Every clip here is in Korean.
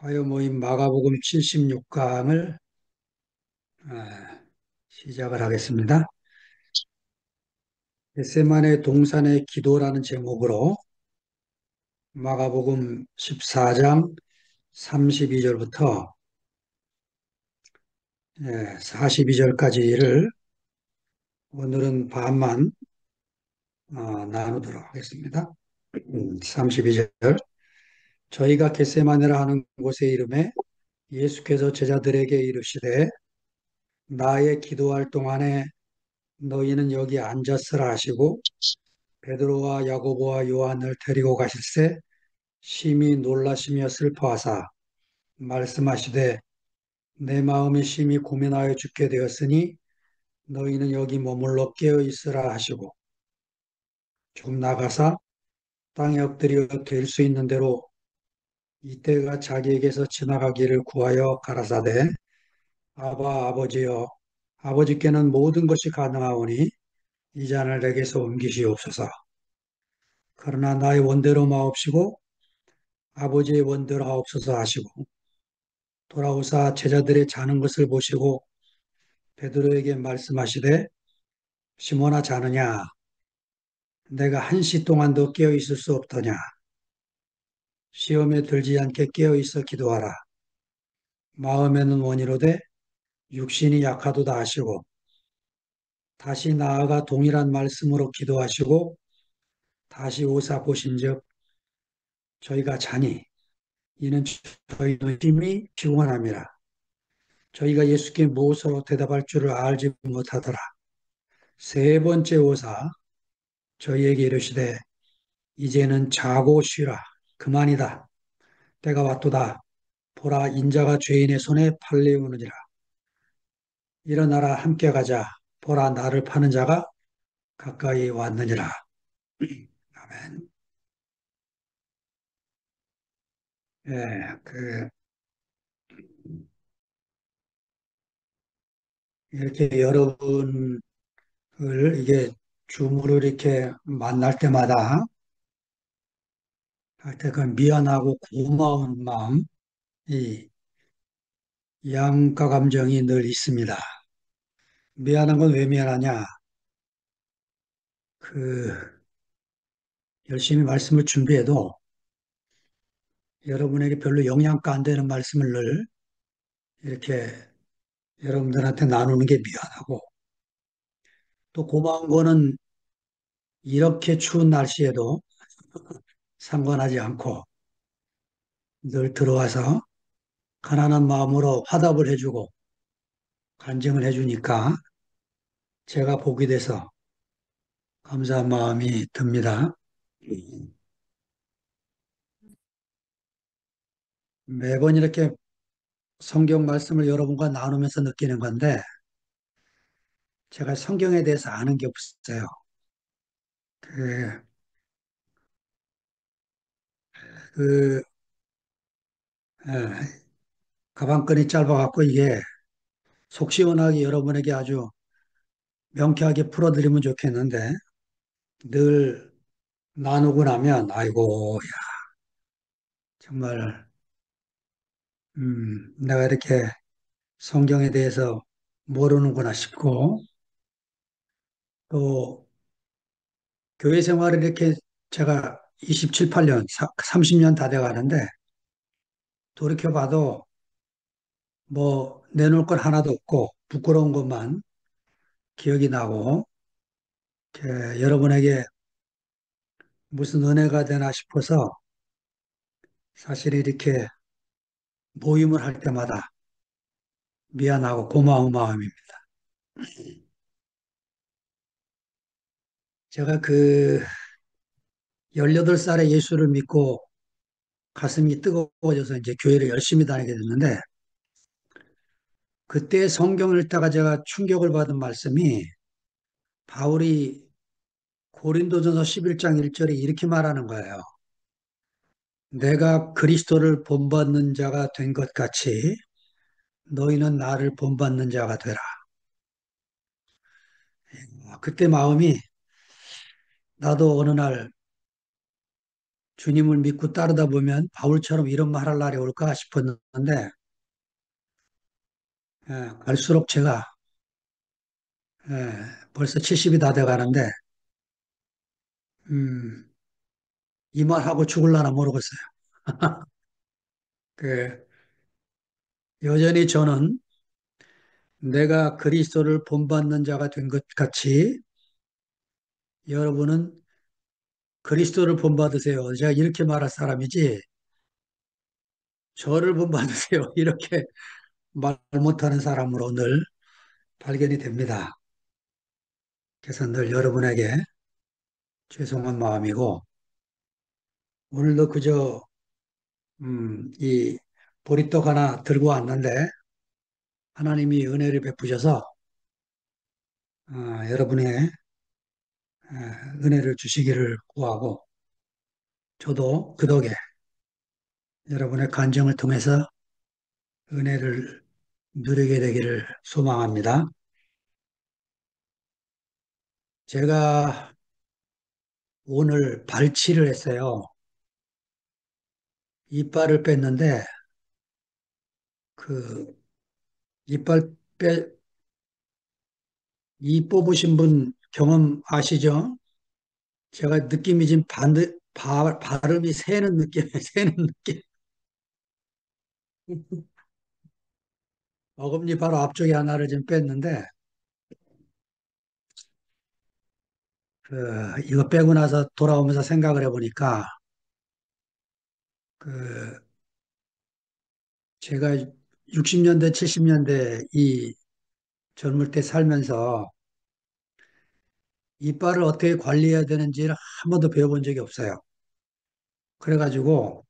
화요 모임 마가복음 76강을 시작을 하겠습니다. 겟세마네 동산의 기도라는 제목으로 마가복음 14장 32절부터 42절까지를 오늘은 반만 나누도록 하겠습니다. 32절. 저희가 겟세마네라 하는 곳의 이름에 예수께서 제자들에게 이르시되 나의 기도할 동안에 너희는 여기 앉았으라 하시고 베드로와 야고보와 요한을 데리고 가실새 심히 놀라시며 슬퍼하사 말씀하시되 내 마음이 심히 고민하여 죽게 되었으니 너희는 여기 머물러 깨어 있으라 하시고 좀 나가사 땅에 엎드려 될 수 있는 대로 이때가 자기에게서 지나가기를 구하여 가라사대 아버지여 아버지께는 모든 것이 가능하오니 이 잔을 내게서 옮기시옵소서. 그러나 나의 원대로 마옵시고 아버지의 원대로 하옵소서 하시고 돌아오사 제자들의 자는 것을 보시고 베드로에게 말씀하시되 시몬아 자느냐 내가 한 시 동안도 깨어 있을 수 없더냐 시험에 들지 않게 깨어 있어 기도하라 마음에는 원이로되 육신이 약하도다 하시고 다시 나아가 동일한 말씀으로 기도하시고 다시 오사 보신즉 저희가 자니 이는 저희는 심히 피곤함이라 저희가 예수께 무엇으로 대답할 줄을 알지 못하더라 세 번째 오사 저희에게 이르시되 이제는 자고 쉬라. 그만이다. 때가 왔도다. 보라 인자가 죄인의 손에 팔려오느니라. 일어나라 함께 가자. 보라 나를 파는 자가 가까이 왔느니라. 아멘. 예, 이렇게 여러분을 이게 줌으로 이렇게 만날 때마다 할 때 그 미안하고 고마운 마음, 이 양가 감정이 늘 있습니다. 미안한 건 왜 미안하냐? 그 열심히 말씀을 준비해도 여러분에게 별로 영양가 안 되는 말씀을 늘 이렇게 여러분들한테 나누는 게 미안하고 또 고마운 거는 이렇게 추운 날씨에도 상관하지 않고 늘 들어와서 가난한 마음으로 화답을 해주고 간증을 해주니까 제가 복이 돼서 감사한 마음이 듭니다. 매번 이렇게 성경 말씀을 여러분과 나누면서 느끼는 건데 제가 성경에 대해서 아는 게 없어요. 그, 그, 에, 가방끈이 짧아갖고 이게 속 시원하게 여러분에게 아주 명쾌하게 풀어드리면 좋겠는데 늘 나누고 나면 아이고 야, 정말 내가 이렇게 성경에 대해서 모르는구나 싶고 또 교회 생활을 이렇게 제가 27, 8년, 30년 다 돼가는데 돌이켜봐도 뭐 내놓을 건 하나도 없고 부끄러운 것만 기억이 나고 여러분에게 무슨 은혜가 되나 싶어서 사실 이렇게 모임을 할 때마다 미안하고 고마운 마음입니다. 제가 18살에 예수를 믿고 가슴이 뜨거워져서 이제 교회를 열심히 다니게 됐는데 그때 성경을 읽다가 제가 충격을 받은 말씀이 바울이 고린도전서 11장 1절에 이렇게 말하는 거예요. 내가 그리스도를 본받는 자가 된 것 같이 너희는 나를 본받는 자가 되라. 그때 마음이 나도 어느 날 주님을 믿고 따르다 보면 바울처럼 이런 말 할 날이 올까 싶었는데, 갈수록 제가 벌써 70이 다 돼가는데, 음, 이 말하고 죽을라나 모르겠어요. 그, 여전히 저는 내가 그리스도를 본받는 자가 된 것 같이 여러분은 그리스도를 본받으세요. 제가 이렇게 말할 사람이지, 저를 본받으세요. 이렇게 말 못하는 사람으로 늘 발견이 됩니다. 그래서 늘 여러분에게 죄송한 마음이고, 오늘도 그저, 이 보리떡 하나 들고 왔는데, 하나님이 은혜를 베푸셔서, 여러분의 은혜를 주시기를 구하고, 저도 그 덕에 여러분의 간정을 통해서 은혜를 누리게 되기를 소망합니다. 제가 오늘 발치를 했어요. 이빨을 뺐는데, 그, 이빨 빼, 이 뽑으신 분 경험 아시죠? 제가 느낌이 지금 발음이 새는 느낌, 새는 느낌. 어금니 바로 앞쪽에 하나를 지금 뺐는데, 이거 빼고 나서 돌아오면서 생각을 해보니까, 그, 제가 60년대, 70년대 이 젊을 때 살면서 이빨을 어떻게 관리해야 되는지를 한 번도 배워본 적이 없어요. 그래가지고,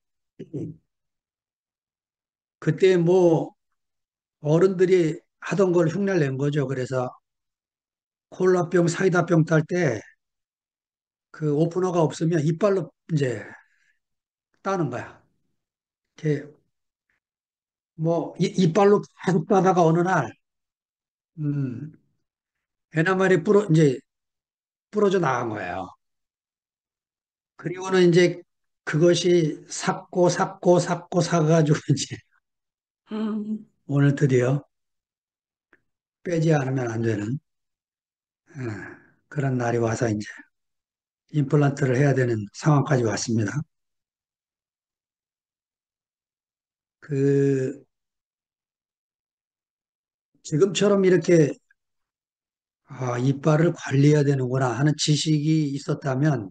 그때 뭐, 어른들이 하던 걸 흉내를 낸 거죠. 그래서 콜라병, 사이다병 딸 때 그 오프너가 없으면 이빨로 이제 따는 거야. 이렇게 뭐 이빨로 계속 따다가 어느 날 음, 에나멜이 이제 부러져 나간 거예요. 그리고는 이제 그것이 삭고 사가지고 이제 오늘 드디어 빼지 않으면 안 되는 예, 그런 날이 와서 이제 임플란트를 해야 되는 상황까지 왔습니다. 그 지금처럼 이렇게 이빨을 관리해야 되는구나 하는 지식이 있었다면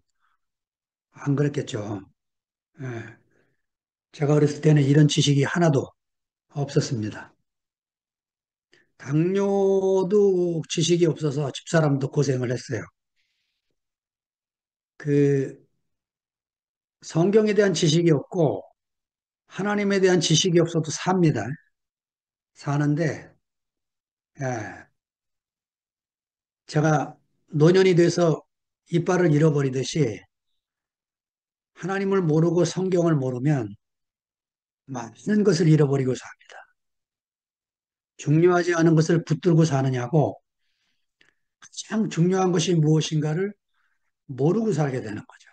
안 그랬겠죠. 예. 제가 어렸을 때는 이런 지식이 하나도 없었습니다. 당뇨도 지식이 없어서 집사람도 고생을 했어요. 그 성경에 대한 지식이 없고 하나님에 대한 지식이 없어도 삽니다. 사는데 예, 제가 노년이 돼서 이빨을 잃어버리듯이 하나님을 모르고 성경을 모르면 많은 것을 잃어버리고 삽니다. 중요하지 않은 것을 붙들고 사느냐고 가장 중요한 것이 무엇인가를 모르고 살게 되는 거죠.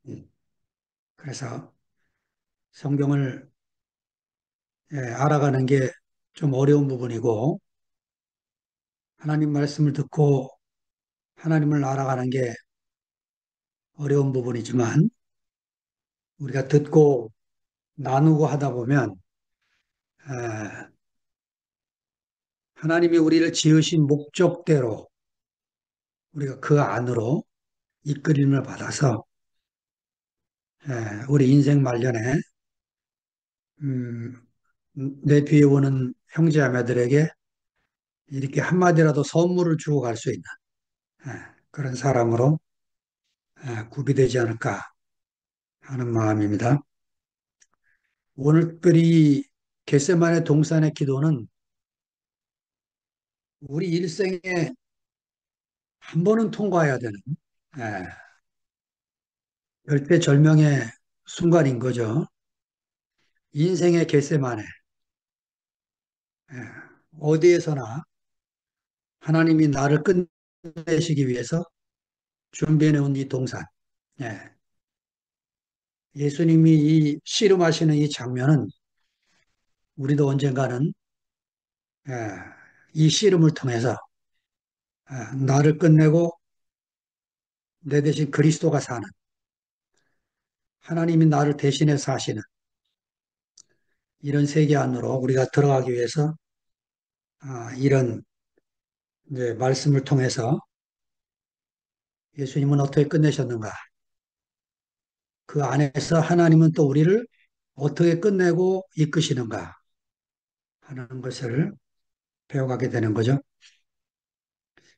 예, 그래서 성경을 알아가는 게 좀 어려운 부분이고 하나님 말씀을 듣고 하나님을 알아가는 게 어려운 부분이지만 우리가 듣고 나누고 하다 보면 에, 하나님이 우리를 지으신 목적대로 우리가 그 안으로 이끌림을 받아서 우리 인생 말년에 음, 내 뒤에 오는 형제자매들에게 이렇게 한마디라도 선물을 주고 갈 수 있는 그런 사람으로 구비되지 않을까 하는 마음입니다. 오늘 특별히 겟세마네 동산의 기도는 우리 일생에 한 번은 통과해야 되는 예, 절대절명의 순간인 거죠. 인생의 겟세마네 예, 어디에서나 하나님이 나를 끝내시기 위해서 준비해 놓은 이 동산 예, 예수님이 이 씨름하시는 이 장면은 우리도 언젠가는 예, 이 씨름을 통해서 나를 끝내고 내 대신 그리스도가 사는 하나님이 나를 대신해 사시는 이런 세계 안으로 우리가 들어가기 위해서 이런 이제 말씀을 통해서 예수님은 어떻게 끝내셨는가? 그 안에서 하나님은 또 우리를 어떻게 끝내고 이끄시는가 하는 것을 배워가게 되는 거죠.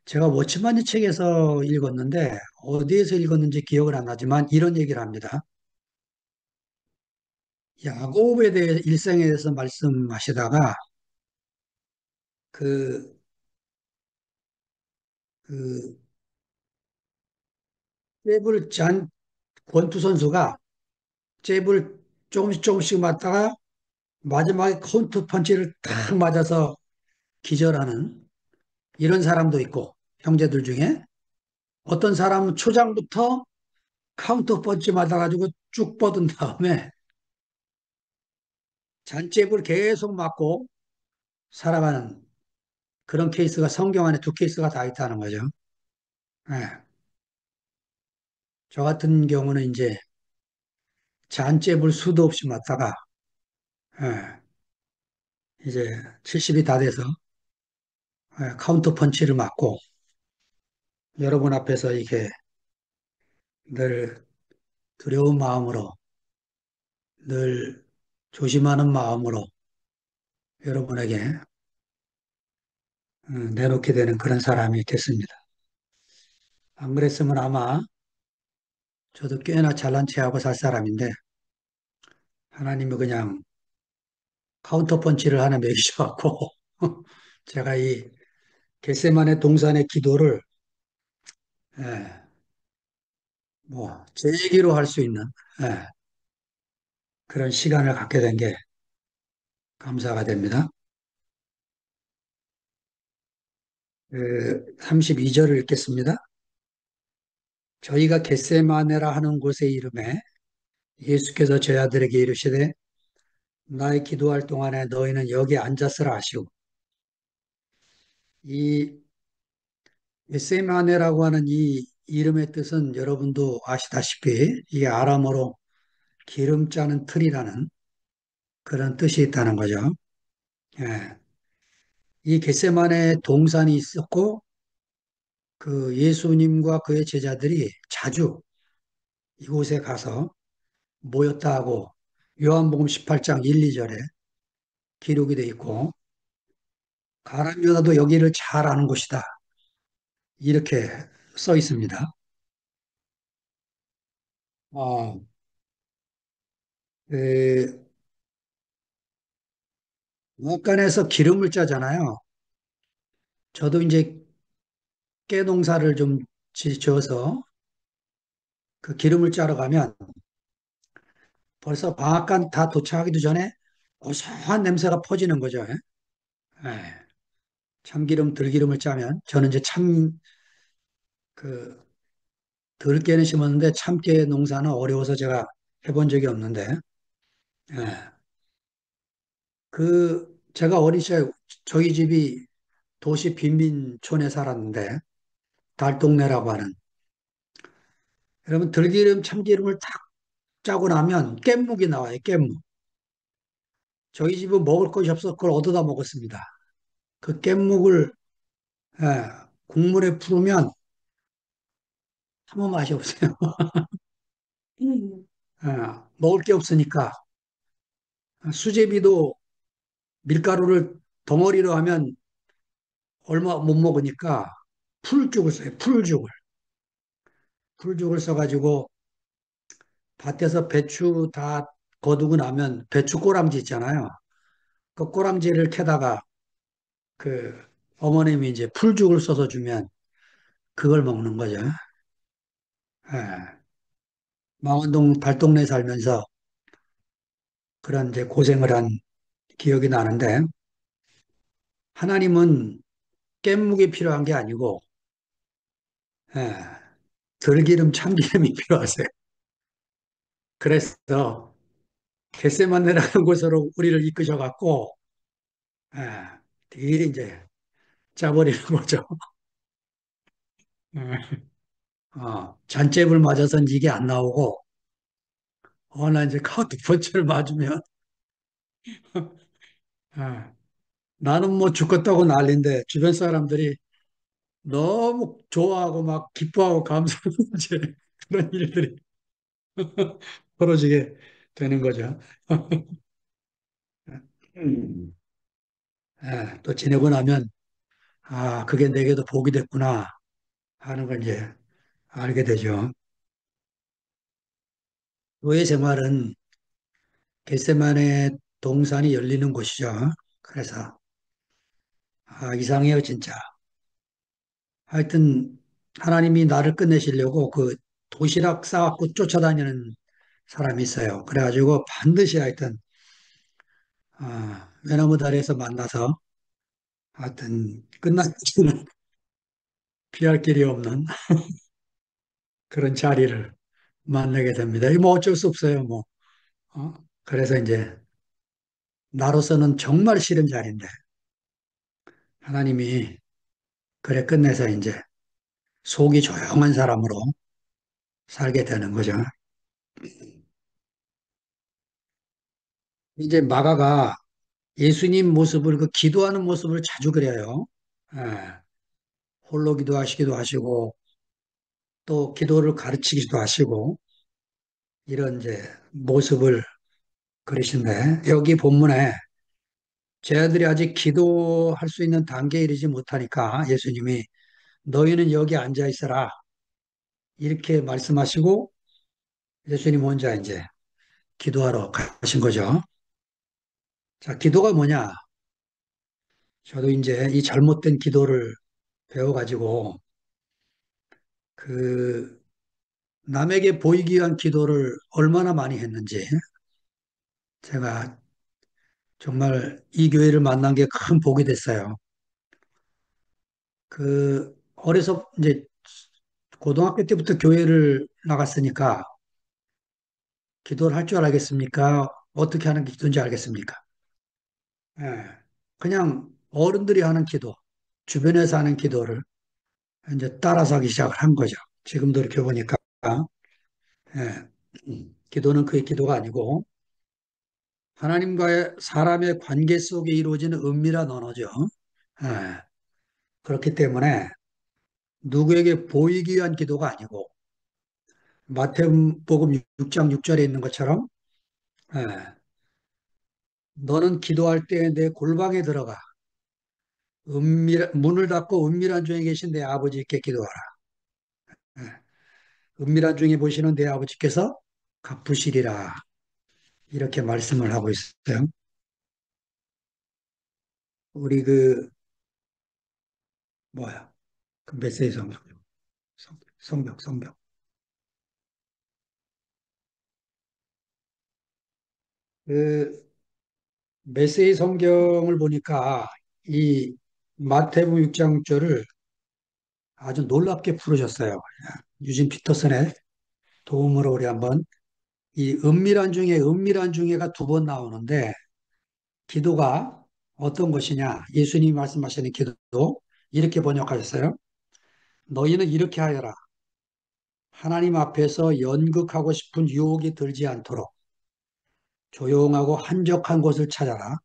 제가 워치만이 책에서 읽었는데 어디에서 읽었는지 기억을 안 나지만 이런 얘기를 합니다. 야곱에 대해 일생에 대해서 말씀하시다가 그, 그 잽을 짠 권투 선수가 잽을 조금씩 조금씩 맞다가 마지막에 카운터 펀치를 딱 맞아서 기절하는 이런 사람도 있고 형제들 중에 어떤 사람은 초장부터 카운터 펀치 맞아가지고 쭉 뻗은 다음에 잔잽을 계속 맞고 살아가는 그런 케이스가 성경 안에 두 케이스가 다 있다는 거죠. 예. 저 같은 경우는 이제 잔잽을 수도 없이 맞다가 예, 이제 70이 다 돼서 카운터 펀치를 맞고 여러분 앞에서 이렇게 늘 두려운 마음으로 늘 조심하는 마음으로 여러분에게 내놓게 되는 그런 사람이 됐습니다. 안 그랬으면 아마 저도 꽤나 잘난 체하고 살 사람인데 하나님이 그냥 카운터 펀치를 하나 매기셔갖고 제가 이 겟세마네 동산의 기도를 예, 뭐 제 얘기로 할 수 있는 예, 그런 시간을 갖게 된 게 감사가 됩니다. 32절을 읽겠습니다. 저희가 겟세마네라 하는 곳의 이름에 예수께서 저희 아들에게 이르시되 나의 기도할 동안에 너희는 여기 앉았으라 하시고 이 겟세마네라고 하는 이 이름의 뜻은 여러분도 아시다시피 이게 아람어로 기름 짜는 틀이라는 그런 뜻이 있다는 거죠. 예. 이 겟세마네 동산이 있었고 그 예수님과 그의 제자들이 자주 이곳에 가서 모였다 하고 요한복음 18장 1, 2절에 기록이 돼 있고 가룟 유다도 여기를 잘 아는 곳이다. 이렇게 써 있습니다. 아, 에, 원간에서 기름을 짜잖아요. 저도 이제 깨 농사를 좀 지어서 그 기름을 짜러 가면 벌써 방앗간 다 도착하기도 전에 고소한 냄새가 퍼지는 거죠. 예. 예. 참기름, 들기름을 짜면 저는 이제 그 들깨는 심었는데 참깨 농사는 어려워서 제가 해본 적이 없는데 예. 제가 어린 시절 저희 집이 도시 빈민촌에 살았는데 달동네라고 하는 여러분 들기름, 참기름을 탁 짜고 나면 깻묵이 나와요. 깻묵. 저희 집은 먹을 것이 없어서 그걸 얻어다 먹었습니다. 그 깻묵을 예, 국물에 풀으면 아무 맛이 없어요. 예, 먹을 게 없으니까 수제비도 밀가루를 덩어리로 하면 얼마 못 먹으니까 풀죽을 써요. 풀죽을. 풀죽을 써가지고 밭에서 배추 다 거두고 나면 배추 꼬랑지 있잖아요. 그 꼬랑지를 캐다가 그 어머님이 이제 풀죽을 써서 주면 그걸 먹는 거죠. 예. 망원동 달동네 살면서 그런 이제 고생을 한 기억이 나는데 하나님은 깻묵이 필요한 게 아니고 예, 들기름, 참기름이 필요하세요. 그래서 겟세마네라는 곳으로 우리를 이끄셔갖고 예, 딜 이제 짜버리는 거죠. 예. 잔잽을 맞아서는 이게 안 나오고 나 이제 카운트 펀치를 맞으면 예, 나는 뭐 죽겠다고 난리인데 주변 사람들이 너무 좋아하고 막 기뻐하고 감사하고 이제 그런 일들이 벌어지게 되는 거죠. 음. 또 지내고 나면 그게 내게도 복이 됐구나 하는 걸 이제 알게 되죠. 교회 생활은 겟세마네 동산이 열리는 곳이죠. 그래서 이상해요, 진짜. 하여튼 하나님이 나를 끝내시려고 그 도시락 싸갖고 쫓아다니는 사람이 있어요. 그래가지고 반드시 하여튼 외나무 다리에서 만나서 하여튼 끝날지는 피할 길이 없는 그런 자리를 만나게 됩니다. 이거 뭐 어쩔 수 없어요, 뭐. 어? 그래서 이제 나로서는 정말 싫은 자리인데 하나님이 그래 끝내서 이제 속이 조용한 사람으로 살게 되는 거죠. 이제 마가가 예수님 모습을 그 기도하는 모습을 자주 그려요. 예, 홀로 기도하시기도 하시고 또 기도를 가르치기도 하시고 이런 이제 모습을 그리신데 여기 본문에 제 아들이 아직 기도할 수 있는 단계에 이르지 못하니까 예수님이 너희는 여기 앉아 있어라 이렇게 말씀하시고 예수님 혼자 이제 기도하러 가신 거죠. 자, 기도가 뭐냐? 저도 이제 이 잘못된 기도를 배워가지고 그 남에게 보이기 위한 기도를 얼마나 많이 했는지 제가 정말 이 교회를 만난 게 큰 복이 됐어요. 어려서 이제 고등학교 때부터 교회를 나갔으니까 기도를 할 줄 알겠습니까? 어떻게 하는 게 기도인지 알겠습니까? 예. 그냥 어른들이 하는 기도, 주변에서 하는 기도를 이제 따라서 하기 시작을 한 거죠. 지금도 이렇게 보니까, 예. 기도는 그의 기도가 아니고 하나님과의 사람의 관계 속에 이루어지는 은밀한 언어죠. 예. 그렇기 때문에 누구에게 보이기 위한 기도가 아니고 마태복음 6장 6절에 있는 것처럼 예, 너는 기도할 때 내 골방에 들어가 문을 닫고 은밀한 중에 계신 내 아버지께 기도하라. 예, 은밀한 중에 보시는 내 아버지께서 갚으시리라. 이렇게 말씀을 하고 있어요. 우리 뭐야, 그 메시지 성벽. 그 메시지 성경을 보니까 이 마태복음 6장 6절을 아주 놀랍게 풀으셨어요. 유진 피터슨의 도움으로 우리 한번 이 은밀한 중에가 두 번 나오는데 기도가 어떤 것이냐? 예수님이 말씀하시는 기도 이렇게 번역하셨어요. 너희는 이렇게 하여라. 하나님 앞에서 연극하고 싶은 유혹이 들지 않도록 조용하고 한적한 곳을 찾아라.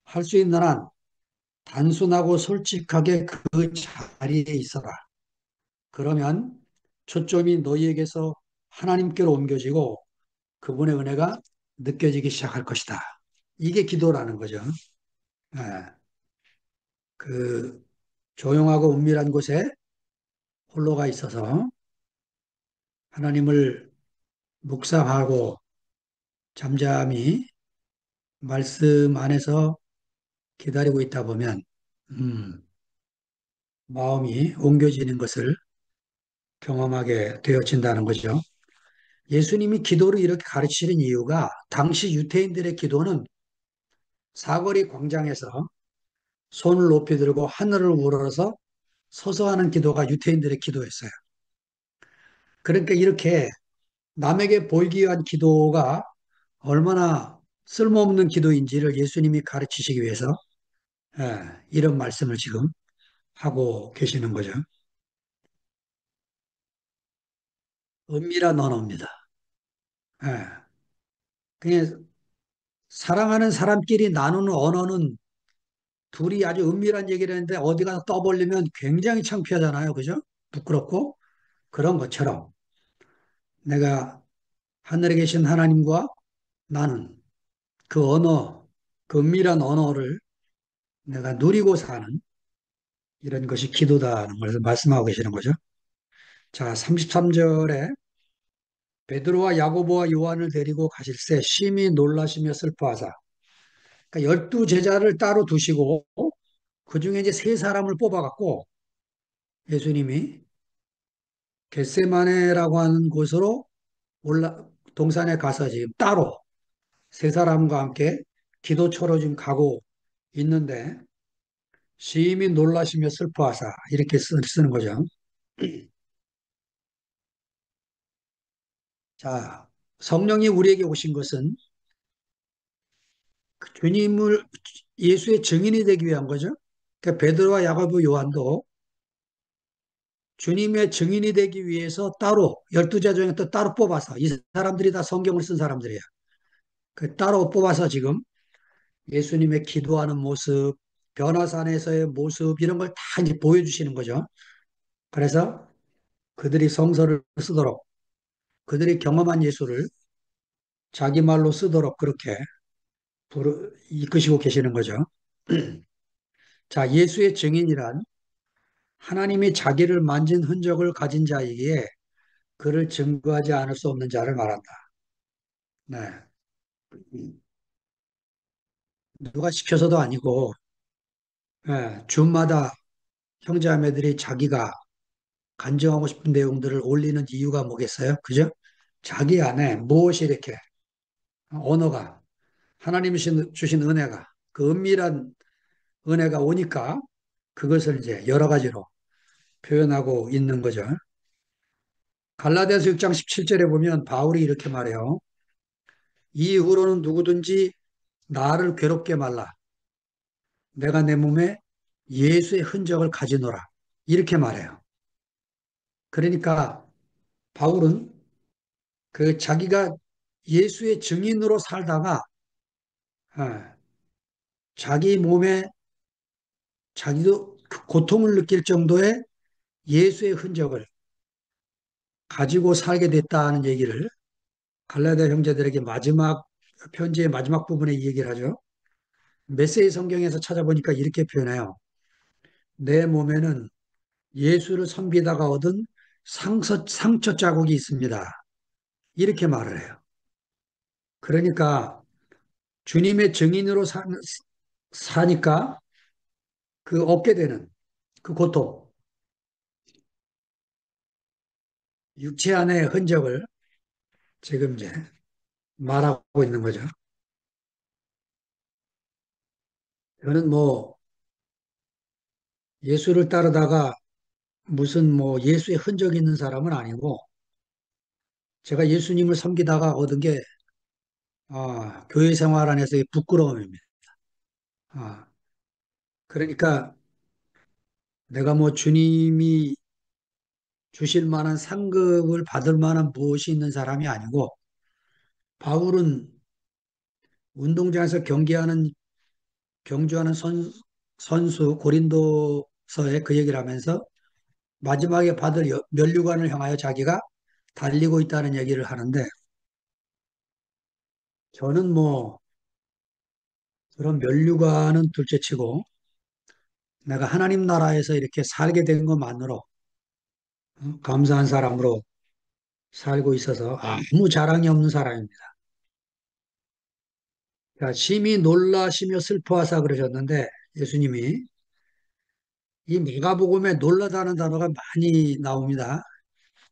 할 수 있는 한 단순하고 솔직하게 그 자리에 있어라. 그러면 초점이 너희에게서 하나님께로 옮겨지고 그분의 은혜가 느껴지기 시작할 것이다. 이게 기도라는 거죠. 예, 그 조용하고 은밀한 곳에 홀로가 있어서 하나님을 묵상하고 잠잠히 말씀 안에서 기다리고 있다 보면 음, 마음이 옮겨지는 것을 경험하게 되어진다는 거죠. 예수님이 기도를 이렇게 가르치는 이유가 당시 유태인들의 기도는 사거리 광장에서 손을 높이 들고 하늘을 우러러서 서서 하는 기도가 유태인들의 기도였어요. 그러니까 이렇게 남에게 보이기 위한 기도가 얼마나 쓸모없는 기도인지를 예수님이 가르치시기 위해서 이런 말씀을 지금 하고 계시는 거죠. 은밀한 언어입니다. 예. 그냥 사랑하는 사람끼리 나누는 언어는 둘이 아주 은밀한 얘기를 했는데 어디 가서 떠벌리면 굉장히 창피하잖아요. 그죠? 부끄럽고 그런 것처럼 내가 하늘에 계신 하나님과 나는 그 언어, 그 은밀한 언어를 내가 누리고 사는 이런 것이 기도다는 것을 말씀하고 계시는 거죠. 자, 33절에 베드로와 야고보와 요한을 데리고 가실새 심히 놀라시며 슬퍼하사. 그러니까 12제자를 따로 두시고 그 중에 이제 세 사람을 뽑아갖고 예수님이 겟세마네라고 하는 곳으로 동산에 가서 지금 따로 세 사람과 함께 기도처로 지금 가고 있는데 심히 놀라시며 슬퍼하사 이렇게 쓰는 거죠. 자, 성령이 우리에게 오신 것은 그 주님을 예수의 증인이 되기 위한 거죠. 그러니까 베드로와 야고보 요한도 주님의 증인이 되기 위해서 따로 12자 중에 또 따로 뽑아서 이 사람들이 다 성경을 쓴 사람들이에요. 그 따로 뽑아서 지금 예수님의 기도하는 모습, 변화산에서의 모습 이런 걸 다 이제 보여주시는 거죠. 그래서 그들이 성서를 쓰도록 그들이 경험한 예수를 자기 말로 쓰도록 그렇게 이끄시고 계시는 거죠. 자, 예수의 증인이란 하나님이 자기를 만진 흔적을 가진 자이기에 그를 증거하지 않을 수 없는 자를 말한다. 네. 누가 시켜서도 아니고, 주마다 형제자매들이 자기가 간증하고 싶은 내용들을 올리는 이유가 뭐겠어요? 그죠? 자기 안에 무엇이 이렇게 언어가 하나님이 주신 은혜가 그 은밀한 은혜가 오니까 그것을 이제 여러 가지로 표현하고 있는 거죠. 갈라디아서 6장 17절에 보면 바울이 이렇게 말해요. 이후로는 누구든지 나를 괴롭게 말라. 내가 내 몸에 예수의 흔적을 가지노라. 이렇게 말해요. 그러니까 바울은 그 자기가 예수의 증인으로 살다가 어, 자기 몸에 자기도 그 고통을 느낄 정도의 예수의 흔적을 가지고 살게 됐다는 얘기를 갈라디아 형제들에게 마지막 편지의 마지막 부분에 이 얘기를 하죠. 메시지 성경에서 찾아보니까 이렇게 표현해요. 내 몸에는 예수를 섬기다가 얻은 상처 자국이 있습니다. 이렇게 말을 해요. 그러니까 주님의 증인으로 사니까 그 얻게 되는 그 고통, 육체 안의 흔적을 지금 이제 말하고 있는 거죠. 저는 뭐 예수를 따르다가 무슨 뭐 예수의 흔적이 있는 사람은 아니고 제가 예수님을 섬기다가 얻은 게 교회 생활 안에서의 부끄러움입니다. 아, 그러니까 내가 뭐 주님이 주실 만한 상급을 받을 만한 무엇이 있는 사람이 아니고 바울은 운동장에서 경주하는 선수 고린도서에 그 얘기를 하면서 마지막에 받을 면류관을 향하여 자기가 달리고 있다는 얘기를 하는데 저는 뭐 그런 면류관은 둘째치고 내가 하나님 나라에서 이렇게 살게 된 것만으로 감사한 사람으로 살고 있어서 아무 자랑이 없는 사람입니다. 자, 심히 놀라시며 슬퍼하사 그러셨는데 예수님이 이 마가복음에 놀라다는 단어가 많이 나옵니다.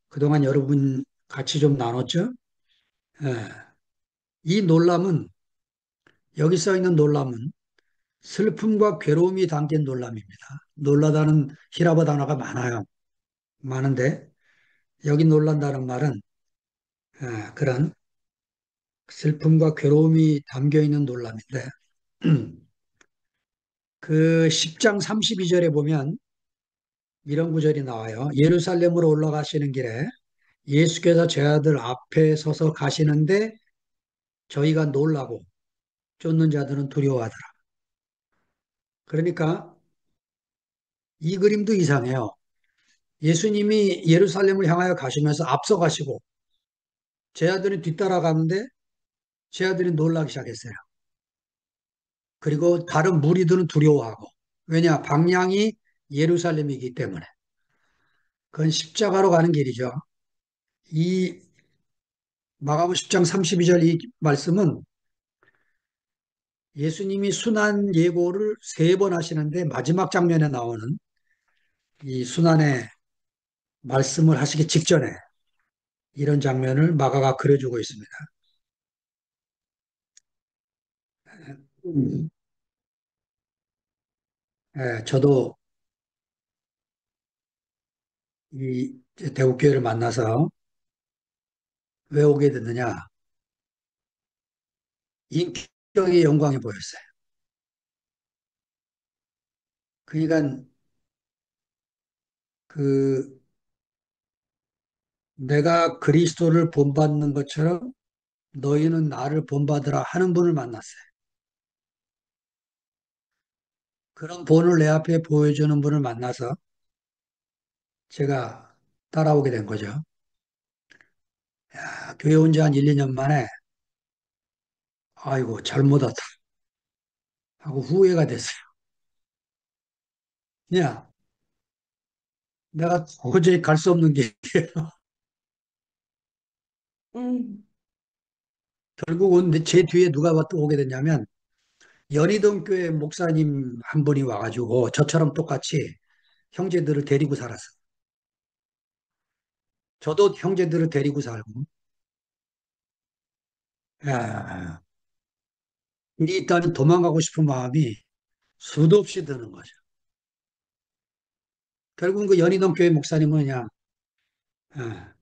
그동안 여러분 같이 좀 나눴죠? 예. 이 놀람은 여기 써 있는 놀람은 슬픔과 괴로움이 담긴 놀람입니다. 놀라다는 히라보 단어가 많아요. 많은데 여기 놀란다는 말은 그런 슬픔과 괴로움이 담겨 있는 놀람인데, 그 10장 32절에 보면 이런 구절이 나와요. 예루살렘으로 올라가시는 길에 예수께서 제 아들 앞에 서서 가시는데 저희가 놀라고 쫓는 자들은 두려워하더라. 그러니까 이 그림도 이상해요. 예수님이 예루살렘을 향하여 가시면서 앞서 가시고 제 아들이 뒤따라가는데 제 아들이 놀라기 시작했어요. 그리고 다른 무리들은 두려워하고. 왜냐? 방향이 예루살렘이기 때문에. 그건 십자가로 가는 길이죠. 이 마가복음 10장 32절 이 말씀은 예수님이 순환 예고를 세 번 하시는데 마지막 장면에 나오는 이 순환의 말씀을 하시기 직전에 이런 장면을 마가가 그려주고 있습니다. 음, 저도 이 대국교회를 만나서 왜 오게 됐느냐? 인격의 영광이 보였어요. 그러니까 그 내가 그리스도를 본받는 것처럼 너희는 나를 본받으라 하는 분을 만났어요. 그런 본을 내 앞에 보여주는 분을 만나서 제가 따라오게 된 거죠. 교회 온 지 한 1, 2년 만에 아이고 잘못 왔다 하고 후회가 됐어요. 야, 내가 도저히 갈 수 없는 게 결국은 제 뒤에 누가 또 오게 됐냐면 연희동 교회 목사님 한 분이 와가지고 저처럼 똑같이 형제들을 데리고 살았어요. 저도 형제들을 데리고 살고 야, 일이 있다면 도망가고 싶은 마음이 수도 없이 드는 거죠. 결국은 그 연희동 교회 목사님은 그냥 예,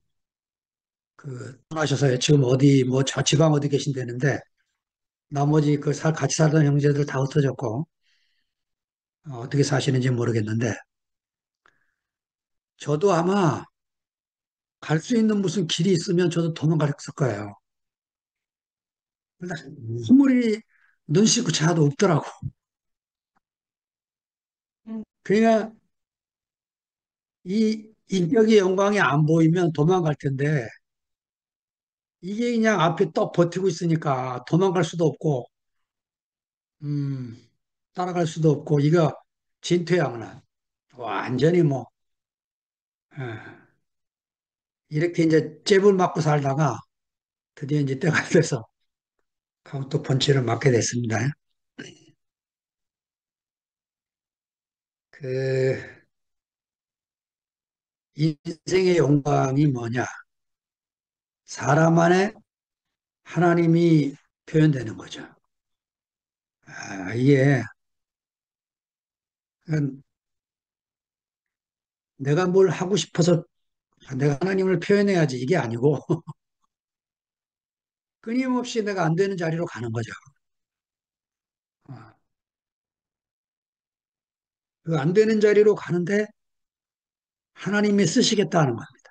그 떠나셔서 지금 어디 뭐 저 지방 어디 계신다는데 나머지 같이 살던 형제들 다 흩어졌고 어떻게 사시는지 모르겠는데 저도 아마 갈 수 있는 무슨 길이 있으면 저도 도망갔을 거예요. 근데 아무리 눈 씻고 자도 없더라고. 그러니까 이 인격의 영광이 안 보이면 도망갈 텐데 이게 그냥 앞에 떡 버티고 있으니까 도망갈 수도 없고 음, 따라갈 수도 없고 이거 진퇴양난 완전히 뭐 예, 이렇게 이제 잽을 맞고 살다가 드디어 이제 때가 돼서 카운터 펀치를 맞게 됐습니다. 그 인생의 영광이 뭐냐? 사람 안에 하나님이 표현되는 거죠. 이게 내가 뭘 하고 싶어서 내가 하나님을 표현해야지 이게 아니고 끊임없이 내가 안 되는 자리로 가는 거죠. 그 안 되는 자리로 가는데 하나님이 쓰시겠다는 겁니다.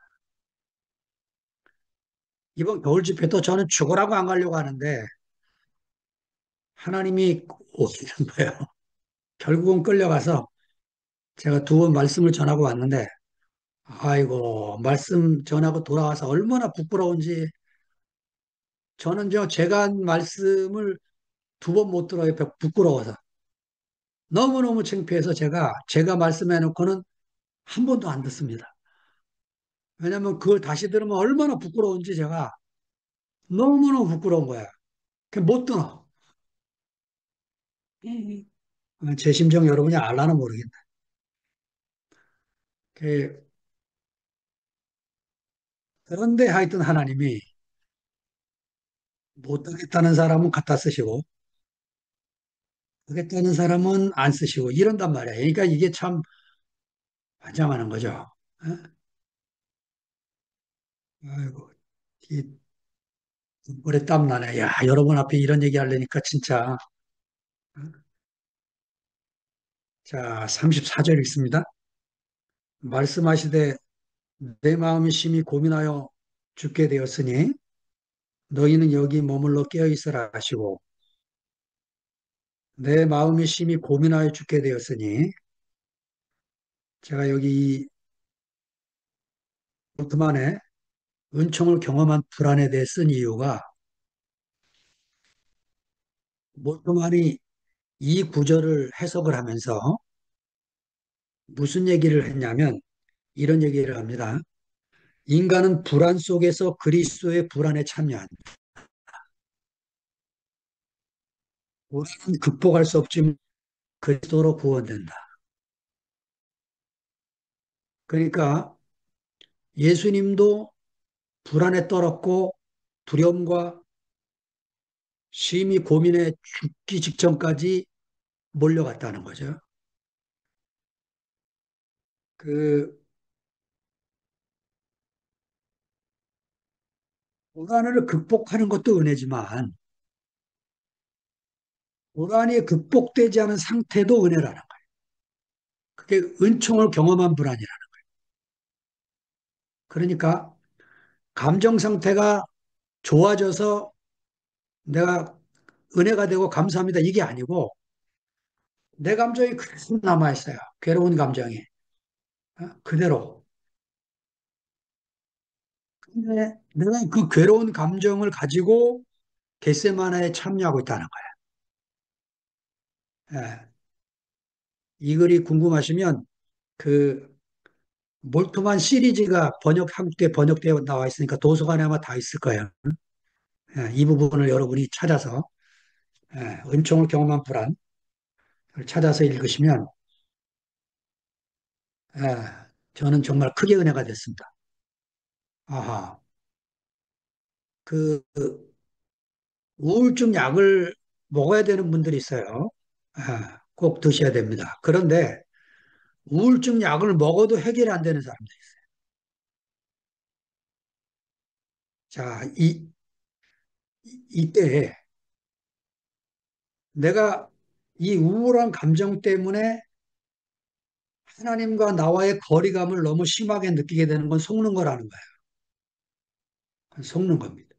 이번 겨울 집회도 저는 죽으라고 안 가려고 하는데 하나님이 오시는 거예요. 결국은 끌려가서 제가 두 번 말씀을 전하고 왔는데 아이고 말씀 전하고 돌아와서 얼마나 부끄러운지 저는 제가 한 말씀을 두 번 못 들어요. 부끄러워서. 너무너무 창피해서 제가 말씀해 놓고는 한 번도 안 듣습니다. 왜냐면 그걸 다시 들으면 얼마나 부끄러운지 제가 너무너무 부끄러운 거야. 못 들어. 제 심정 여러분이 알라는 모르겠네. 그- 그런데 하여튼 하나님이 못하겠다는 사람은 갖다 쓰시고, 하겠다는 사람은 안 쓰시고, 이런단 말이야. 그러니까 이게 참 환장하는 거죠. 어? 아이고, 오래 땀나네. 야, 여러분 앞에 이런 얘기 하려니까 진짜. 자, 34절 읽습니다. 말씀하시되 내 마음이 심히 고민하여 죽게 되었으니 너희는 여기 머물러 깨어 있으라 하시고 내 마음이 심히 고민하여 죽게 되었으니 제가 여기 볼트만의 은총을 경험한 불안에 대해 쓴 이유가 볼트만이 이 구절을 해석을 하면서 무슨 얘기를 했냐면 이런 얘기를 합니다. 인간은 불안 속에서 그리스도의 불안에 참여한다. 불안은 극복할 수 없지만 그리스도로 구원된다. 그러니까 예수님도 불안에 떨었고 두려움과 심히 고민에 죽기 직전까지 몰려갔다는 거죠. 그 불안을 극복하는 것도 은혜지만 불안이 극복되지 않은 상태도 은혜라는 거예요. 그게 은총을 경험한 불안이라는 거예요. 그러니까 감정 상태가 좋아져서 내가 은혜가 되고 감사합니다. 이게 아니고 내 감정이 그대로 남아있어요. 괴로운 감정이. 그대로. 근데 내가 그 괴로운 감정을 가지고 겟세마나에 참여하고 있다는 거예요. 예. 이 글이 궁금하시면 그 몰트만 시리즈가 한국에 번역되어 나와 있으니까 도서관에 아마 다 있을 거예요. 예, 이 부분을 여러분이 찾아서 은총을 경험한 불안을 찾아서 읽으시면 예, 저는 정말 크게 은혜가 됐습니다. 아하, 그 우울증 약을 먹어야 되는 분들이 있어요. 꼭 드셔야 됩니다. 그런데 우울증 약을 먹어도 해결이 안 되는 사람들이 있어요. 자, 이때 내가 이 우울한 감정 때문에 하나님과 나와의 거리감을 너무 심하게 느끼게 되는 건 속는 거라는 거예요. 그건 속는 겁니다.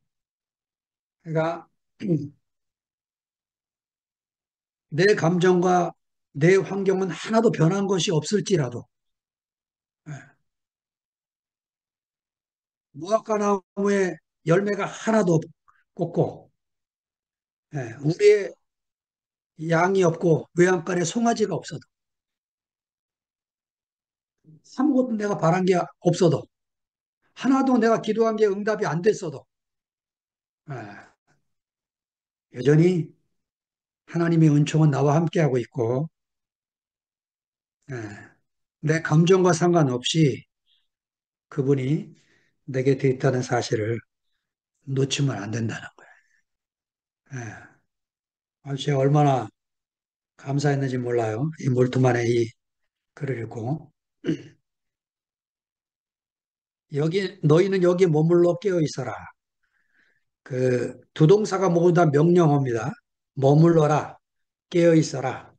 그러니까 내 감정과 내 환경은 하나도 변한 것이 없을지라도 예, 무화과 나무에 열매가 하나도 없고 우리의 양이 없고 외양간에 송아지가 없어도 아무것도 내가 바란 게 없어도 하나도 내가 기도한 게 응답이 안 됐어도 예, 여전히 하나님의 은총은 나와 함께하고 있고 예, 내 감정과 상관없이 그분이 내게 돼 있다는 사실을 놓치면 안 된다는 거예요. 예. 제가 얼마나 감사했는지 몰라요. 이 몰트만의 이 글을 읽고 여기 너희는 여기 머물러 깨어 있어라. 그 두 동사가 모두 다 명령어입니다. 머물러라, 깨어 있어라.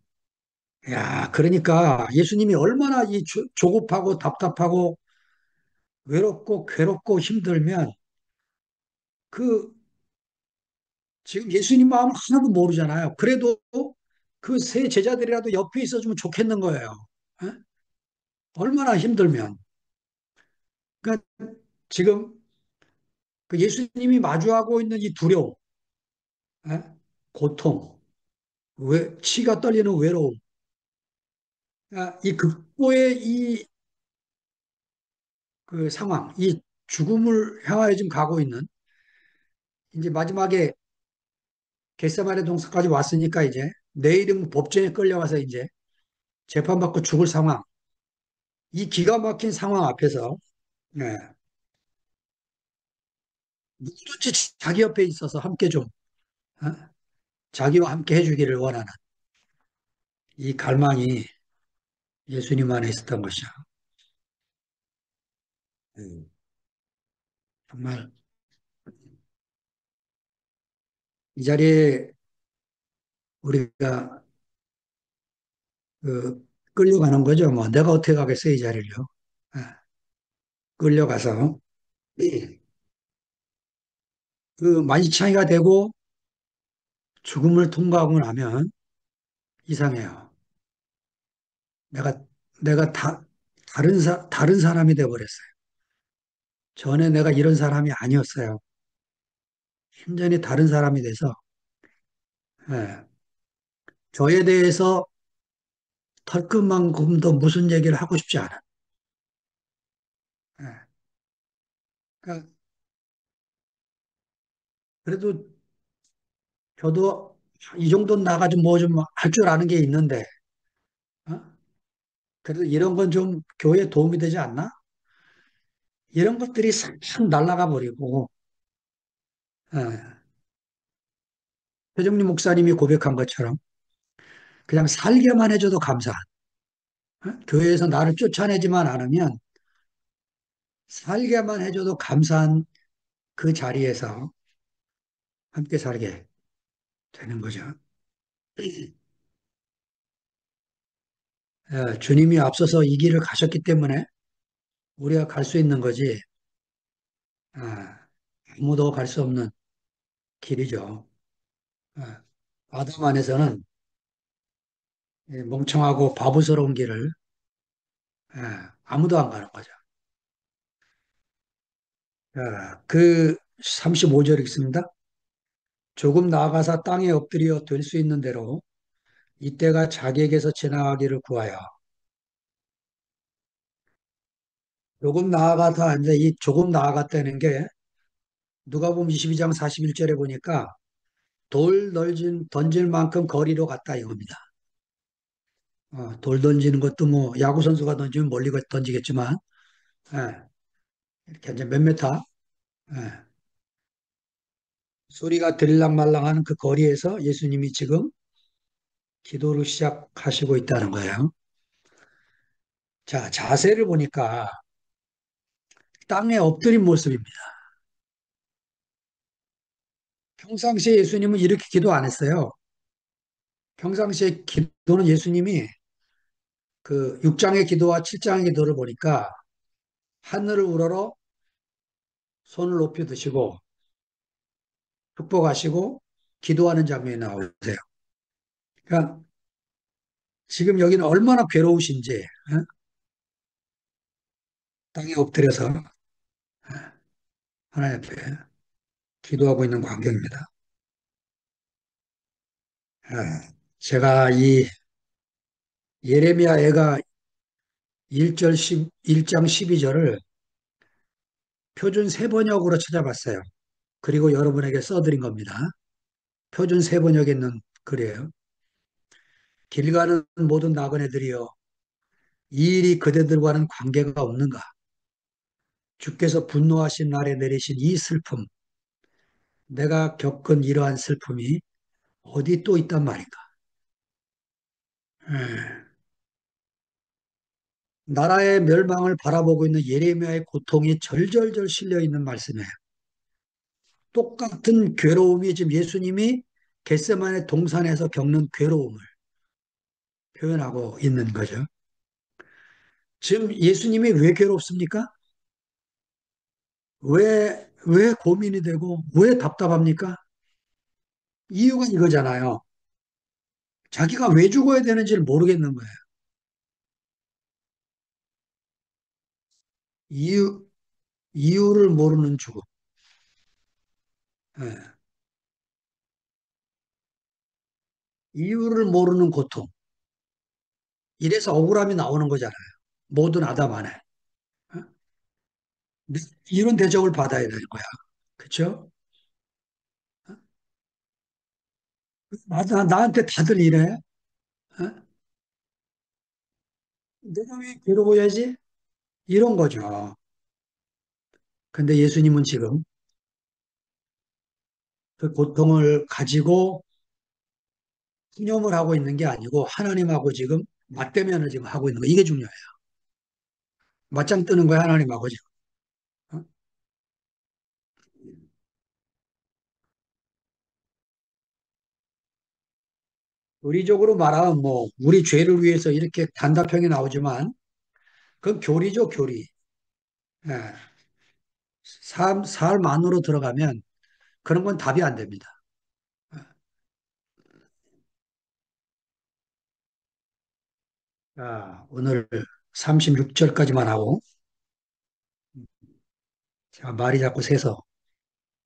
야, 그러니까 예수님이 얼마나 이 조급하고 답답하고 외롭고 괴롭고 힘들면 그 지금 예수님 마음을 하나도 모르잖아요. 그래도 그 세 제자들이라도 옆에 있어주면 좋겠는 거예요. 어? 얼마나 힘들면. 그러니까 지금 그 예수님이 마주하고 있는 이 두려움, 어? 고통, 치가 떨리는 외로움, 이 극도의 이 그 상황, 이 죽음을 향하여 지금 가고 있는 이제 마지막에 겟세마네 동산까지 왔으니까 이제 내일은 법정에 끌려가서 이제 재판받고 죽을 상황, 이 기가 막힌 상황 앞에서 예, 누구든지 자기 옆에 있어서 함께 좀 어? 자기와 함께 해주기를 원하는 이 갈망이 예수님 안에 있었던 것이죠. 정말 이 자리에 우리가 그 끌려가는 거죠. 뭐 내가 어떻게 가겠어요, 이 자리를요. 예, 끌려가서 그 만시창이가 되고 죽음을 통과하고 나면 이상해요. 내가 내가 다른 사람이 돼 버렸어요. 전에 내가 이런 사람이 아니었어요. 완전히 다른 사람이 돼서 예, 저에 대해서 털끝만큼도 무슨 얘기를 하고 싶지 않아. 예, 그러니까 그래도 저도 이 정도 나가지고 뭐 좀 할 줄 아는 게 있는데 어? 그래도 이런 건 좀 교회에 도움이 되지 않나? 이런 것들이 싹 날아가 버리고 예, 최정리 목사님이 고백한 것처럼 그냥 살게만 해줘도 감사한 교회에서 나를 쫓아내지만 않으면 살게만 해줘도 감사한 그 자리에서 함께 살게 되는 거죠. 예, 주님이 앞서서 이 길을 가셨기 때문에 우리가 갈 수 있는 거지 아, 아무도 갈 수 없는 길이죠. 예, 아담 안에서는 멍청하고 바보스러운 길을 예, 아무도 안 가는 거죠. 그 35절 읽습니다. 조금 나아가서 땅에 엎드려 될 수 있는 대로 이때가 자기에게서 지나가기를 구하여 조금 나아가다 이제 이 조금 나아갔다는 게 누가복음 22장 41절에 보니까 돌 던질 만큼 거리로 갔다 이겁니다. 돌 던지는 것도 뭐 야구 선수가 던지면 멀리 던지겠지만 예, 이렇게 이제 몇 메타 예, 소리가 들랑말랑하는 그 거리에서 예수님이 지금 기도를 시작하시고 있다는 거예요. 자, 자세를 보니까 땅에 엎드린 모습입니다. 평상시에 예수님은 이렇게 기도 안 했어요. 평상시에 기도는 예수님이 그 6장의 기도와 7장의 기도를 보니까 하늘을 우러러 손을 높여 드시고 축복하시고 기도하는 장면이 나오세요. 그러니까 지금 여기는 얼마나 괴로우신지 땅에 엎드려서 하나님 앞에 기도하고 있는 광경입니다. 제가 이 예레미야 애가 1절 1장 12절을 표준 세번역으로 찾아봤어요. 그리고 여러분에게 써드린 겁니다. 표준 세번역에 있는 글이에요. 길 가는 모든 나그네들이여 이 일이 그대들과는 관계가 없는가? 주께서 분노하신 날에 내리신 이 슬픔, 내가 겪은 이러한 슬픔이 어디 또 있단 말인가? 예. 나라의 멸망을 바라보고 있는 예레미야의 고통이 절절절 실려 있는 말씀이에요. 똑같은 괴로움이 지금 예수님이 겟세마네 동산에서 겪는 괴로움을 표현하고 있는 거죠. 지금 예수님이 왜 괴롭습니까? 왜 고민이 되고 왜 답답합니까? 이유가 이거잖아요. 자기가 왜 죽어야 되는지를 모르겠는 거예요. 이유, 이유를 모르는 죽음. 예. 이유를 모르는 고통. 이래서 억울함이 나오는 거잖아요. 모든 아담 안에. 어? 이런 대접을 받아야 되는 거야. 그쵸? 나한테 다들 이래? 어? 내가 왜 괴로워야지? 이런 거죠. 근데 예수님은 지금 그 고통을 가지고 푸념을 하고 있는 게 아니고 하나님하고 지금 맞대면을 지금 하고 있는 거. 이게 중요해요. 맞짱 뜨는 거야, 하나님하고 지금. 어? 의리적으로 말하면 뭐 우리 죄를 위해서 이렇게 단답형이 나오지만 그건 교리죠, 교리. 예. 삶 안으로 들어가면 그런 건 답이 안 됩니다. 오늘 36절까지만 하고 제가 말이 자꾸 새서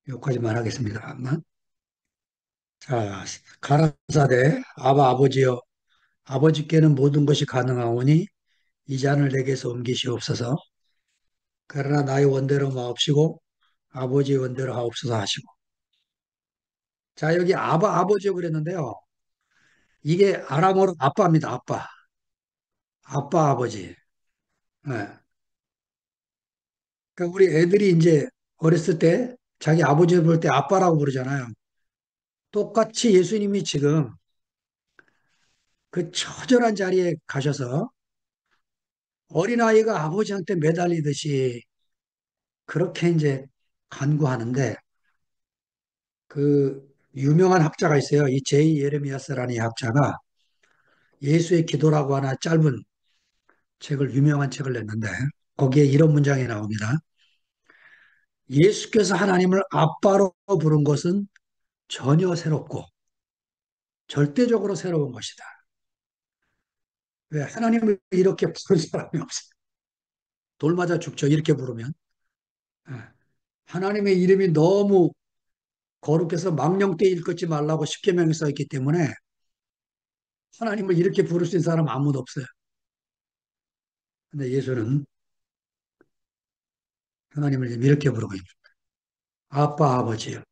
여기까지만 하겠습니다. 자, 가라사대 아바 아버지여 아버지께는 모든 것이 가능하오니 이 잔을 내게서 옮기시옵소서. 그러나 나의 원대로 마옵시고 아버지의 원대로 하옵소서 하시고. 자, 여기 아바 아버지요 그랬는데요. 이게 아람어로 아빠입니다. 아빠. 아빠 아버지. 예. 그러니까 우리 애들이 이제 어렸을 때 자기 아버지 볼 때 아빠라고 부르잖아요. 똑같이 예수님이 지금 그 처절한 자리에 가셔서 어린아이가 아버지한테 매달리듯이 그렇게 이제 간구하는데 그 유명한 학자가 있어요. 이 제이 예레미야스라는 이 학자가 예수의 기도라고 하나 짧은 책을 유명한 책을 냈는데 거기에 이런 문장이 나옵니다. 예수께서 하나님을 아빠로 부른 것은 전혀 새롭고 절대적으로 새로운 것이다. 왜 하나님을 이렇게 부른 사람이 없어요. 돌 맞아 죽죠. 이렇게 부르면. 예. 하나님의 이름이 너무 거룩해서 망령되이 일컫지 말라고 십계명에 써 있기 때문에 하나님을 이렇게 부를 수 있는 사람 아무도 없어요. 근데 예수는 하나님을 이렇게 부르고 있는 아빠 아버지요.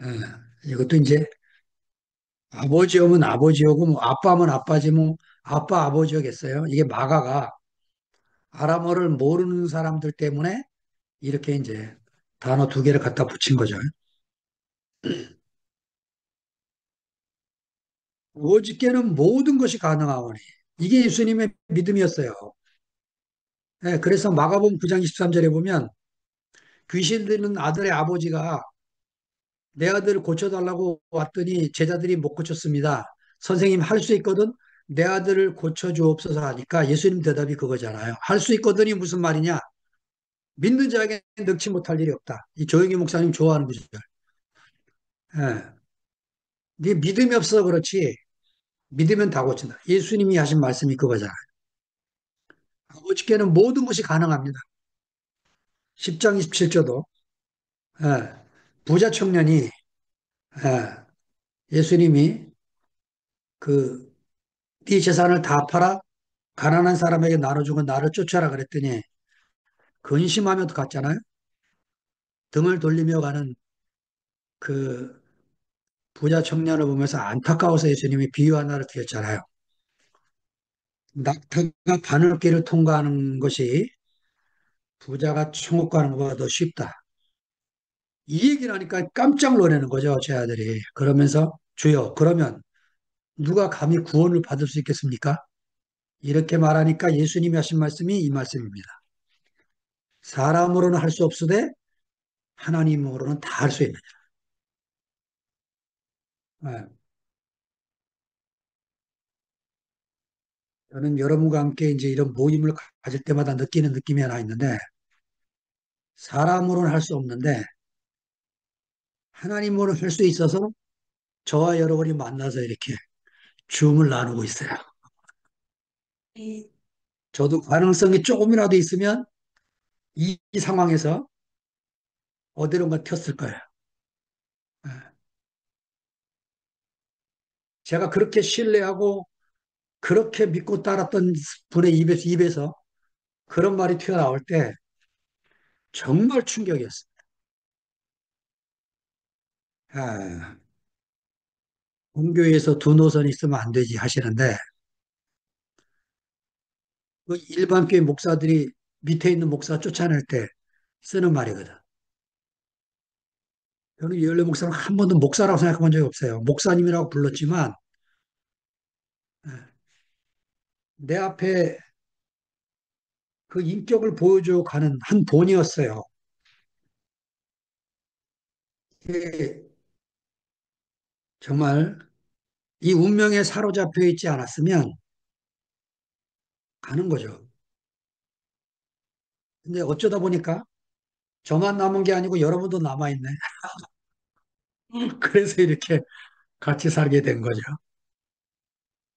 예. 이것도 이제 아버지오면 아버지오고 뭐 아빠면 아빠지 뭐 아빠 아버지였겠어요. 이게 마가가 아람어를 모르는 사람들 때문에 이렇게 이제 단어 두 개를 갖다 붙인 거죠. 오직께는 모든 것이 가능하오니 이게 예수님의 믿음이었어요. 예, 그래서 마가복음 9장 23절에 보면 귀신 들린 아들의 아버지가 내 아들을 고쳐달라고 왔더니 제자들이 못 고쳤습니다. 선생님 할 수 있거든 내 아들을 고쳐주옵소서 하니까 예수님 대답이 그거잖아요. 할 수 있거든이 무슨 말이냐? 믿는 자에게 능치 못할 일이 없다. 이 조영기 목사님 좋아하는 구절. 예. 네 믿음이 없어 그렇지. 믿으면 다 고친다. 예수님이 하신 말씀이 그거잖아요. 아버지께는 모든 것이 가능합니다. 10장 27절도 부자 청년이 예수님이 그 네 재산을 다 팔아 가난한 사람에게 나눠주고 나를 쫓아라 그랬더니 근심하며 갔잖아요. 등을 돌리며 가는 그 부자 청년을 보면서 안타까워서 예수님이 비유 하나를 드렸잖아요. 낙타가 바늘길을 통과하는 것이 부자가 천국 가는 것보다 더 쉽다. 이 얘기를 하니까 깜짝 놀라는 거죠, 제 아들이. 그러면서 주여, 그러면 누가 감히 구원을 받을 수 있겠습니까? 이렇게 말하니까 예수님이 하신 말씀이 이 말씀입니다. 사람으로는 할 수 없으되 하나님으로는 다 할 수 있느냐. 예. 저는 여러분과 함께 이제 이런 모임을 가질 때마다 느끼는 느낌이 하나 있는데 사람으로는 할 수 없는데 하나님으로는 할 수 있어서 저와 여러분이 만나서 이렇게 줌을 나누고 있어요. 저도 가능성이 조금이라도 있으면 이 상황에서 어디론가 튀었을 거예요. 예. 제가 그렇게 신뢰하고 그렇게 믿고 따랐던 분의 입에서 그런 말이 튀어나올 때 정말 충격이었어요. 아, 공교회에서 두 노선이 있으면 안 되지 하시는데 그 일반 교회 목사들이 밑에 있는 목사 쫓아낼 때 쓰는 말이거든. 저는 연례 목사를 한 번도 목사라고 생각해 본 적이 없어요. 목사님이라고 불렀지만 예, 내 앞에 그 인격을 보여줘 가는 한 본이었어요. 정말 이 운명에 사로잡혀 있지 않았으면 가는 거죠. 근데 어쩌다 보니까 저만 남은 게 아니고 여러분도 남아있네. 그래서 이렇게 같이 살게 된 거죠.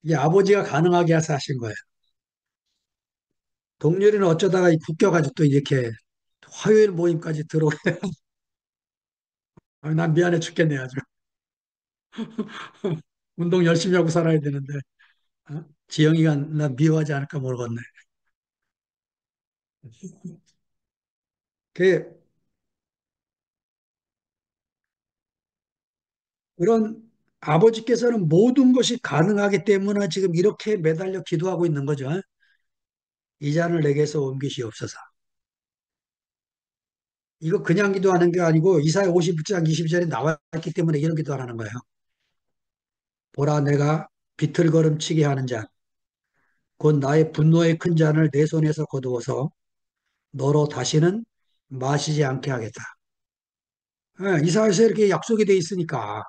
이게 아버지가 가능하게 해서 하신 거예요. 동료리는 어쩌다가 묶여가지고 또 이렇게 화요일 모임까지 들어오래. 난 미안해 죽겠네, 아주. 운동 열심히 하고 살아야 되는데. 어? 지영이가 나 미워하지 않을까 모르겠네. 그, 그런 아버지께서는 모든 것이 가능하기 때문에 지금 이렇게 매달려 기도하고 있는 거죠. 이 잔을 내게서 옮기시옵소서. 이거 그냥 기도하는 게 아니고 이사야 50장 20절에 나와 있기 때문에 이런 기도하는 거예요. 보라 내가 비틀거름치게 하는 잔, 곧 나의 분노의 큰 잔을 내 손에서 거두어서 너로 다시는 마시지 않게 하겠다. 예, 이사야서 이렇게 약속이 돼 있으니까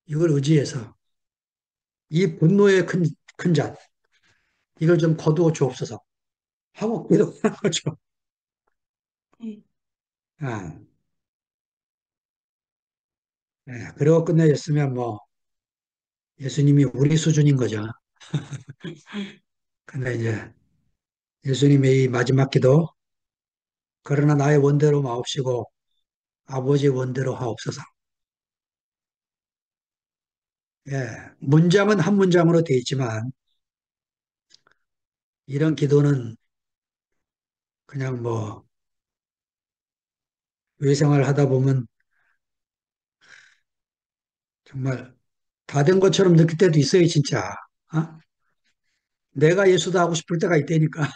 이걸 의지해서 이 분노의 큰 잔, 이걸 좀 거두어 주옵소서 하고 기도하는 거죠. 아, 예, 그러고 끝내줬으면 뭐 예수님이 우리 수준인 거죠. 근데 이제 예수님의 이 마지막 기도, 그러나 나의 원대로 마옵시고 아버지의 원대로 하옵소서. 예, 문장은 한 문장으로 되어 있지만 이런 기도는 그냥 뭐 의생활 하다 보면 정말 다 된 것처럼 느낄 때도 있어요, 진짜. 어? 내가 예수다 하고 싶을 때가 있다니까.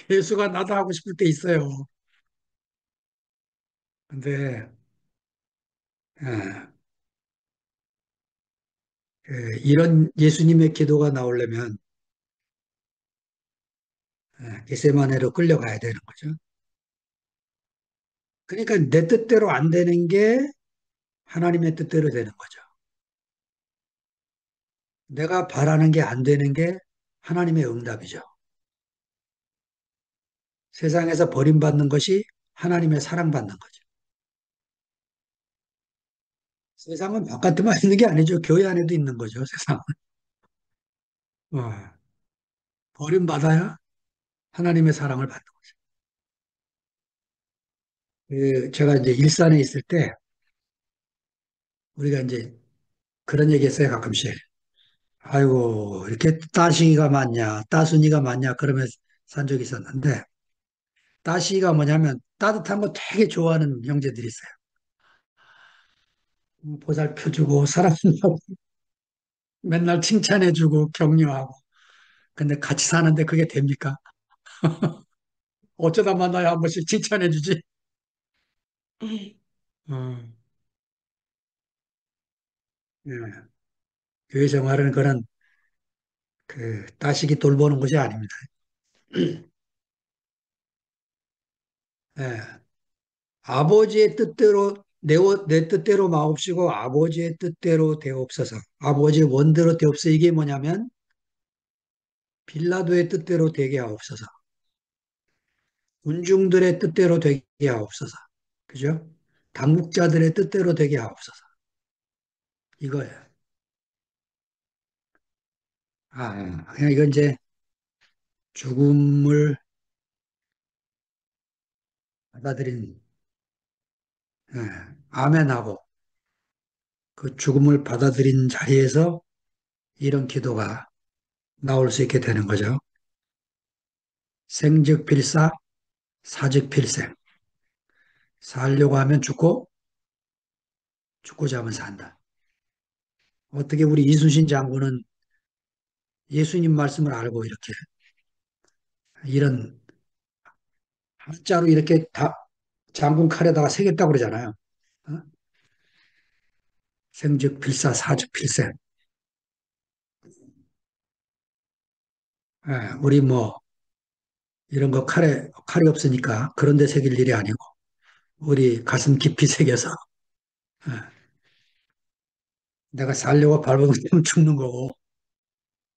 예수가 나다 하고 싶을 때 있어요. 근데 예, 이런 예수님의 기도가 나오려면 겟세마네로 끌려가야 되는 거죠. 그러니까 내 뜻대로 안 되는 게 하나님의 뜻대로 되는 거죠. 내가 바라는 게 안 되는 게 하나님의 응답이죠. 세상에서 버림받는 것이 하나님의 사랑받는 거죠. 세상은 바깥에만 있는 게 아니죠. 교회 안에도 있는 거죠, 세상은. 어, 버림받아야 하나님의 사랑을 받는 거죠. 제가 이제 일산에 있을 때 우리가 이제 그런 얘기 했어요, 가끔씩. 아이고, 이렇게 따시기가 많냐, 따순이가 많냐, 그러면서 산 적이 있었는데, 따시기가 뭐냐면 따뜻한 거 되게 좋아하는 형제들이 있어요. 보살펴주고, 사랑하고, 맨날 칭찬해주고, 격려하고. 근데 같이 사는데 그게 됩니까? 어쩌다 만나야 한 번씩 칭찬해주지. 어, 예. 교회 생활은 그런 따시기 돌보는 것이 아닙니다. 예. 아버지의 뜻대로 내 뜻대로 마옵시고 아버지의 뜻대로 되옵소서. 아버지의 원대로 되옵소서. 이게 뭐냐면 빌라도의 뜻대로 되게 하옵소서. 군중들의 뜻대로 되게 하옵소서. 그죠? 당국자들의 뜻대로 되게 하옵소서. 이거예요. 그냥 이건 이제 죽음을 받아들인, 예, 아멘하고 그 죽음을 받아들인 자리에서 이런 기도가 나올 수 있게 되는 거죠. 생즉 필사, 사즉 필생. 살려고 하면 죽고, 죽고자 하면 산다. 어떻게 우리 이순신 장군은 예수님 말씀을 알고 이렇게 이런 한자로 이렇게 다 장군 칼에다가 새겼다고 그러잖아요. 어? 생즉 필사, 사즉 필생. 우리 뭐 이런 거 칼이 없으니까 그런 데 새길 일이 아니고 우리 가슴 깊이 새겨서 예, 내가 살려고 발버둥 뛰면 죽는 거고,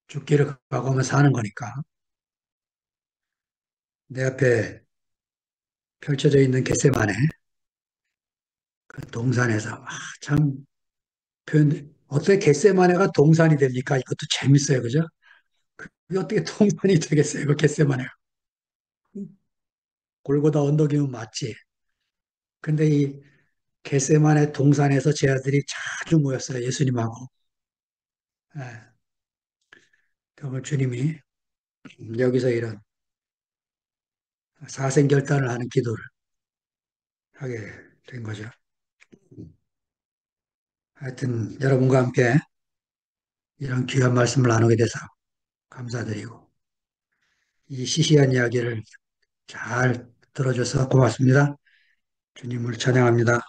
죽기를 각오하면 사는 거니까. 내 앞에 펼쳐져 있는 겟세마네, 그 동산에서, 참, 표현, 어떻게 겟세마네가 동산이 됩니까? 이것도 재밌어요. 그죠? 그게 어떻게 동산이 되겠어요? 그 겟세마네가. 골고다 언덕이면 맞지. 근데 이 겟세마네 동산에서 제 아들이 자주 모였어요. 예수님하고. 예, 그러면 주님이 여기서 이런 사생결단을 하는 기도를 하게 된 거죠. 하여튼 여러분과 함께 이런 귀한 말씀을 나누게 돼서 감사드리고 이 시시한 이야기를 잘 들어줘서 고맙습니다. 주님을 찬양합니다.